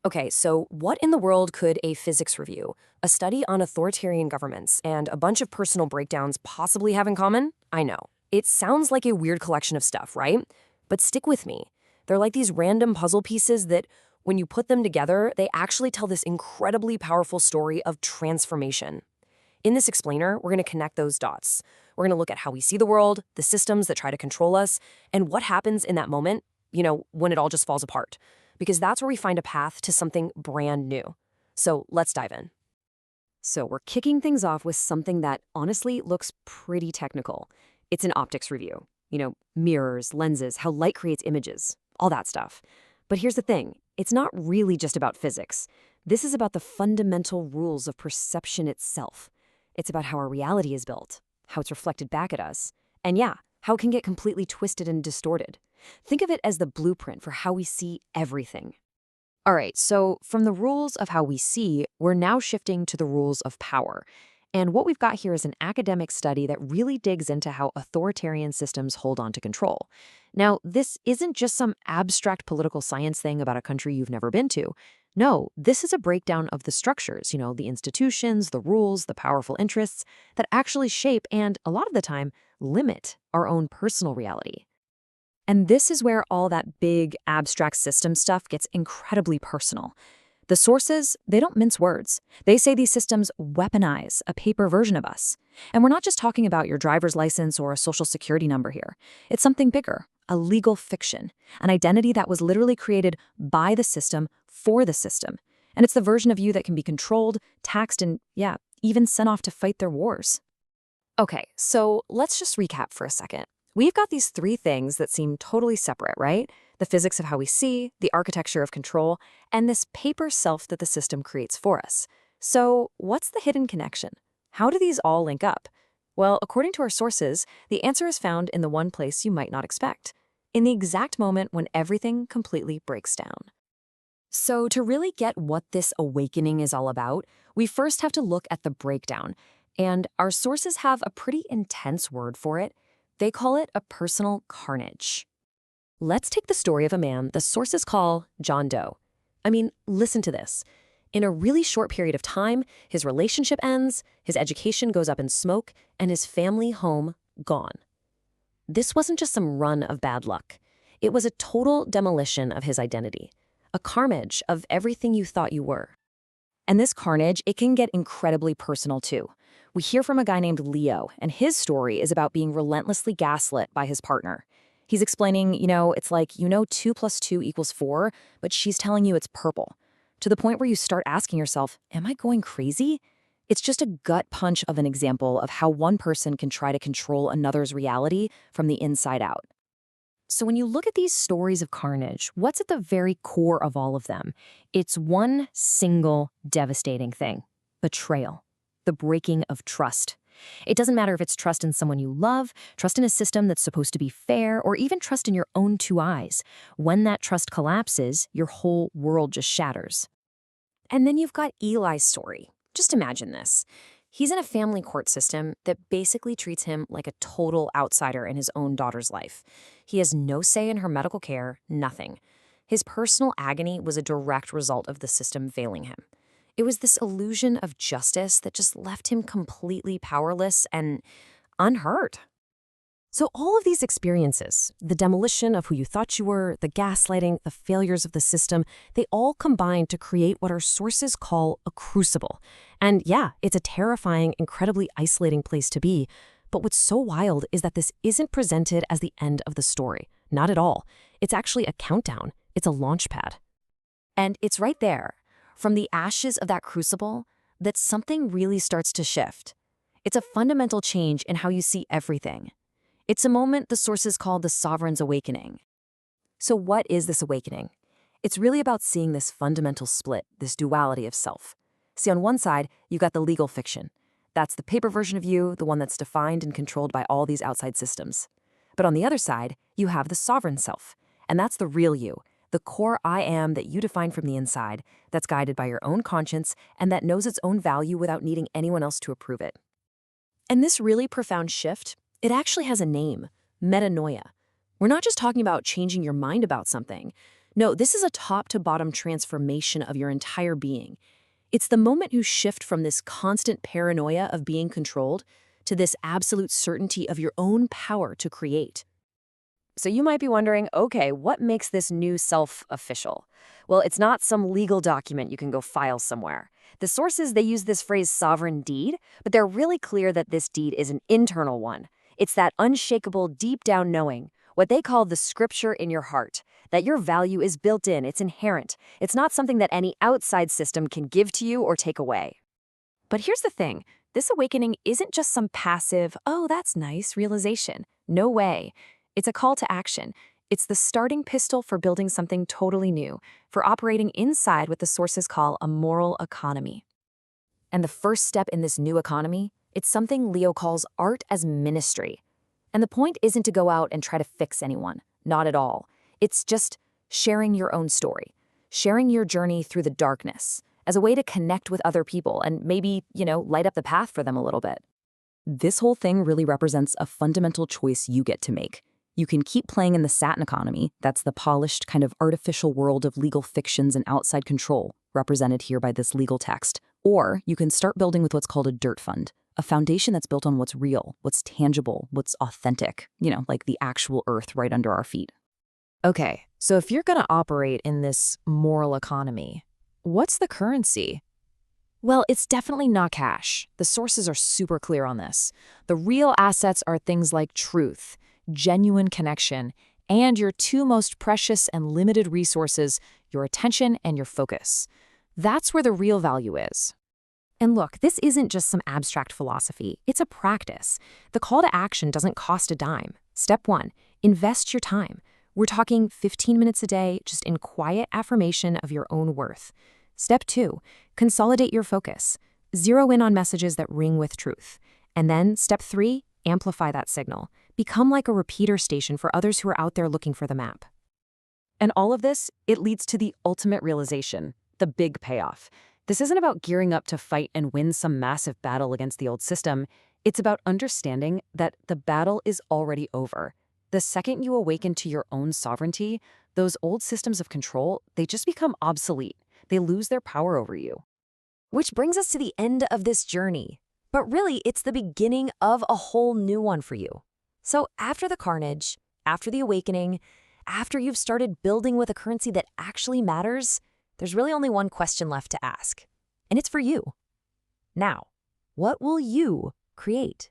Okay, so what in the world could a physics review, a study on authoritarian governments, and a bunch of personal breakdowns possibly have in common? I know. It sounds like a weird collection of stuff, right? But stick with me. They're like these random puzzle pieces that, when you put them together, they actually tell this incredibly powerful story of transformation. In this explainer, we're going to connect those dots. We're going to look at how we see the world, the systems that try to control us, and what happens in that moment, when it all just falls apart. Because that's where we find a path to something brand new. So let's dive in. So we're kicking things off with something that honestly looks pretty technical. It's an optics review. Mirrors, lenses, how light creates images, all that stuff. But here's the thing, it's not really just about physics. This is about the fundamental rules of perception itself. It's about how our reality is built, how it's reflected back at us, and yeah, how it can get completely twisted and distorted. Think of it as the blueprint for how we see everything. All right, so from the rules of how we see, we're now shifting to the rules of power. And what we've got here is an academic study that really digs into how authoritarian systems hold on to control. Now, this isn't just some abstract political science thing about a country you've never been to. No, this is a breakdown of the structures, the institutions, the rules, the powerful interests that actually shape and, a lot of the time, limit our own personal reality. And this is where all that big, abstract system stuff gets incredibly personal. The sources, they don't mince words. They say these systems weaponize a paper version of us. And we're not just talking about your driver's license or a social security number here. It's something bigger, a legal fiction, an identity that was literally created by the system for the system. And it's the version of you that can be controlled, taxed, and, yeah, even sent off to fight their wars. Okay, so let's just recap for a second. We've got these three things that seem totally separate, right? The physics of how we see, the architecture of control, and this paper self that the system creates for us. So what's the hidden connection? How do these all link up? Well, according to our sources, the answer is found in the one place you might not expect, in the exact moment when everything completely breaks down. So to really get what this awakening is all about, we first have to look at the breakdown. And our sources have a pretty intense word for it. They call it a personal carnage. Let's take the story of a man the sources call John Doe. I mean, listen to this. In a really short period of time, his relationship ends, his education goes up in smoke, and his family home gone. This wasn't just some run of bad luck. It was a total demolition of his identity, a carnage of everything you thought you were. And this carnage, it can get incredibly personal too. We hear from a guy named Leo, and his story is about being relentlessly gaslit by his partner. He's explaining, it's like, 2 + 2 = 4, but she's telling you it's purple. To the point where you start asking yourself, am I going crazy? It's just a gut punch of an example of how one person can try to control another's reality from the inside out. So when you look at these stories of carnage, what's at the very core of all of them? It's one single devastating thing: betrayal, the breaking of trust. It doesn't matter if it's trust in someone you love, trust in a system that's supposed to be fair, or even trust in your own two eyes. When that trust collapses, your whole world just shatters. And then you've got Eli's story. Just imagine this. He's in a family court system that basically treats him like a total outsider in his own daughter's life. He has no say in her medical care, nothing. His personal agony was a direct result of the system failing him. It was this illusion of justice that just left him completely powerless and unhurt. So all of these experiences, the demolition of who you thought you were, the gaslighting, the failures of the system, they all combine to create what our sources call a crucible. And yeah, it's a terrifying, incredibly isolating place to be. But what's so wild is that this isn't presented as the end of the story. Not at all. It's actually a countdown. It's a launch pad. And it's right there, from the ashes of that crucible, that something really starts to shift. It's a fundamental change in how you see everything. It's a moment the sources call the sovereign's awakening. So what is this awakening? It's really about seeing this fundamental split, this duality of self. See, on one side, you've got the legal fiction. That's the paper version of you, the one that's defined and controlled by all these outside systems. But on the other side, you have the sovereign self. And that's the real you, the core I am that you define from the inside, that's guided by your own conscience and that knows its own value without needing anyone else to approve it. And this really profound shift, it actually has a name: metanoia. We're not just talking about changing your mind about something. No, this is a top-to-bottom transformation of your entire being. It's the moment you shift from this constant paranoia of being controlled to this absolute certainty of your own power to create. So you might be wondering, okay, what makes this new self official? Well, it's not some legal document you can go file somewhere. The sources, they use this phrase sovereign deed, but they're really clear that this deed is an internal one. It's that unshakable, deep down knowing, what they call the scripture in your heart, that your value is built in, it's inherent. It's not something that any outside system can give to you or take away. But here's the thing, this awakening isn't just some passive, oh, that's nice realization. No way. It's a call to action. It's the starting pistol for building something totally new, for operating inside what the sources call a moral economy. And the first step in this new economy, it's something Leo calls art as ministry. And the point isn't to go out and try to fix anyone, not at all. It's just sharing your own story, sharing your journey through the darkness as a way to connect with other people and maybe, light up the path for them a little bit. This whole thing really represents a fundamental choice you get to make. You can keep playing in the satin economy, that's the polished kind of artificial world of legal fictions and outside control, represented here by this legal text. Or you can start building with what's called a dirt fund, a foundation that's built on what's real, what's tangible, what's authentic, like the actual earth right under our feet. Okay, so if you're going to operate in this moral economy, what's the currency? Well, it's definitely not cash. The sources are super clear on this. The real assets are things like truth, genuine connection, and your two most precious and limited resources, your attention and your focus. That's where the real value is. And look, this isn't just some abstract philosophy. It's a practice. The call to action doesn't cost a dime. Step 1, invest your time. We're talking 15 minutes a day, just in quiet affirmation of your own worth. Step 2, consolidate your focus. Zero in on messages that ring with truth. And then step 3, amplify that signal. Become like a repeater station for others who are out there looking for the map. And all of this, it leads to the ultimate realization, the big payoff. This isn't about gearing up to fight and win some massive battle against the old system. It's about understanding that the battle is already over. The second you awaken to your own sovereignty, those old systems of control, they just become obsolete. They lose their power over you. Which brings us to the end of this journey. But really, it's the beginning of a whole new one for you. So after the carnage, after the awakening, after you've started building with a currency that actually matters, there's really only one question left to ask. And it's for you. Now, what will you create?